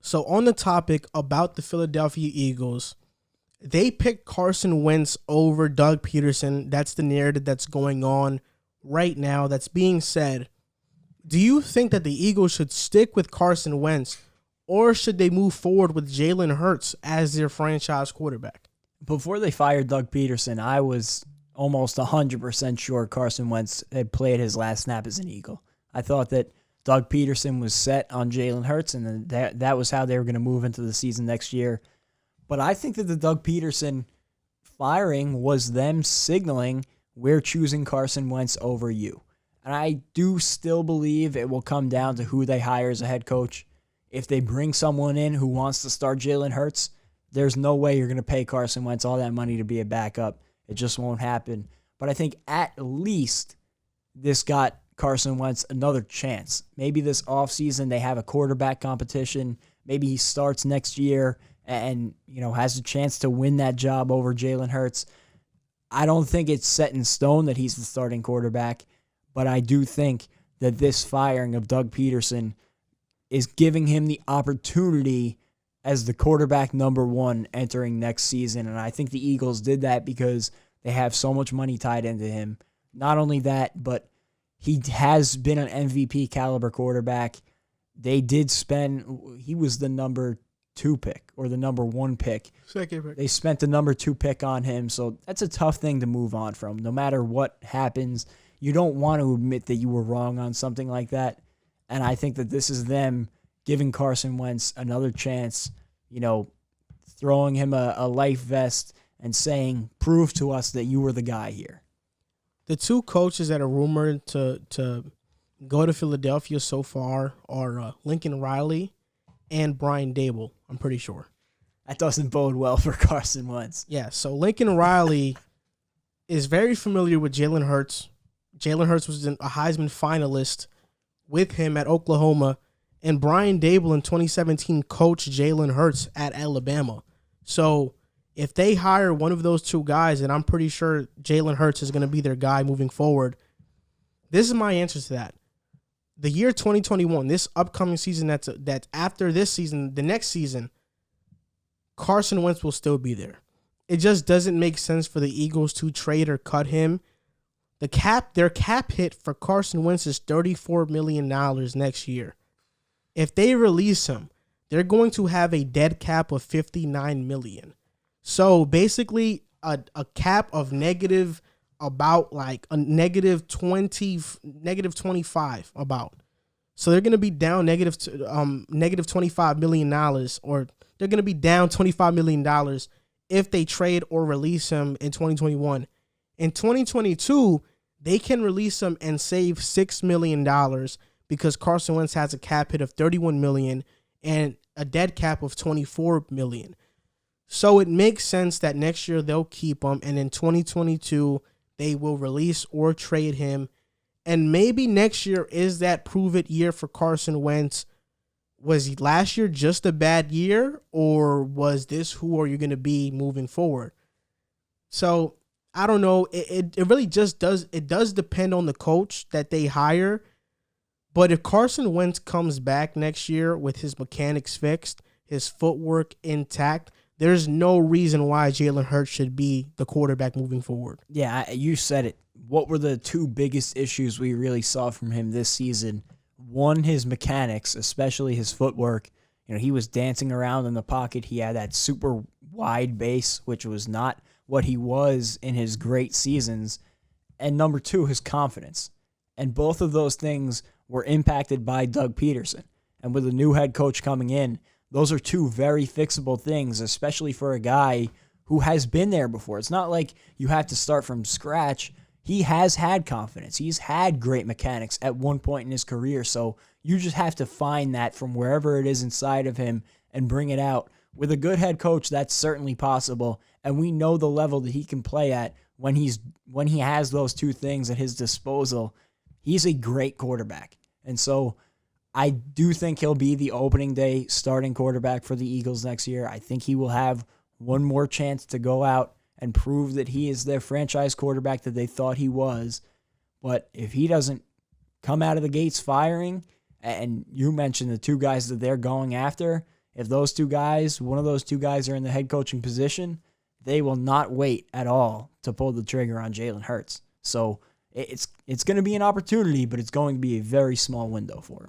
So on the topic about the Philadelphia Eagles, they picked Carson Wentz over Doug Peterson. That's the narrative that's going on right now that's being said. Do you think that the Eagles should stick with Carson Wentz, or should they move forward with Jalen Hurts as their franchise quarterback? Before they fired Doug Peterson, I was almost 100% sure Carson Wentz had played his last snap as an Eagle. I thought that Doug Peterson was set on Jalen Hurts, and that was how they were going to move into the season next year. But I think that the Doug Peterson firing was them signaling, we're choosing Carson Wentz over you. And I do still believe it will come down to who they hire as a head coach. If they bring someone in who wants to start Jalen Hurts, there's no way you're going to pay Carson Wentz all that money to be a backup. It just won't happen. But I think at least this got Carson Wentz another chance. Maybe this offseason they have a quarterback competition. Maybe he starts next year and has a chance to win that job over Jalen Hurts. I don't think it's set in stone that he's the starting quarterback, but I do think that this firing of Doug Peterson is giving him the opportunity as the quarterback number one entering next season. And I think the Eagles did that because they have so much money tied into him. Not only that, but he has been an MVP caliber quarterback. He was the number 2 pick or the number 1 pick. Second pick. They spent the number 2 pick on him. So that's a tough thing to move on from. No matter what happens, you don't want to admit that you were wrong on something like that. And I think that this is them giving Carson Wentz another chance, throwing him a life vest and saying, prove to us that you were the guy here. The two coaches that are rumored to go to Philadelphia so far are Lincoln Riley and Brian Dable, I'm pretty sure. That doesn't bode well for Carson Wentz. Yeah, so Lincoln Riley is very familiar with Jalen Hurts. Jalen Hurts was a Heisman finalist with him at Oklahoma, and Brian Dable in 2017 coached Jalen Hurts at Alabama. So if they hire one of those two guys, and I'm pretty sure Jalen Hurts is going to be their guy moving forward, this is my answer to that. The year 2021, this upcoming season that's after this season, the next season, Carson Wentz will still be there. It just doesn't make sense for the Eagles to trade or cut him. Their cap hit for Carson Wentz is $34 million next year. If they release him, they're going to have a dead cap of $59 million. So basically a cap of negative about like a negative 25 about. So they're going to be down negative $25 million, or they're going to be down $25 million if they trade or release him in 2021. In 2022, they can release him and save $6 million because Carson Wentz has a cap hit of $31 million and a dead cap of $24 million. So it makes sense that next year they'll keep him, and in 2022 they will release or trade him. And maybe next year is that prove-it year for Carson Wentz. Was last year just a bad year, or was this who are you going to be moving forward? So I don't know. It really just does. It does depend on the coach that they hire. But if Carson Wentz comes back next year with his mechanics fixed, his footwork intact, there's no reason why Jalen Hurts should be the quarterback moving forward. Yeah, you said it. What were the two biggest issues we really saw from him this season? One, his mechanics, especially his footwork. He was dancing around in the pocket. He had that super wide base, which was not what he was in his great seasons. And number two, his confidence. And both of those things were impacted by Doug Peterson. And with a new head coach coming in, those are two very fixable things, especially for a guy who has been there before. It's not like you have to start from scratch. He has had confidence. He's had great mechanics at one point in his career. So you just have to find that from wherever it is inside of him and bring it out. With a good head coach, that's certainly possible. And we know the level that he can play at when he has those two things at his disposal. He's a great quarterback. And so I do think he'll be the opening day starting quarterback for the Eagles next year. I think he will have one more chance to go out and prove that he is their franchise quarterback that they thought he was. But if he doesn't come out of the gates firing, and you mentioned the two guys that they're going after, If those two guys, one of those two guys are in the head coaching position, they will not wait at all to pull the trigger on Jalen Hurts. So it's going to be an opportunity, but it's going to be a very small window for him.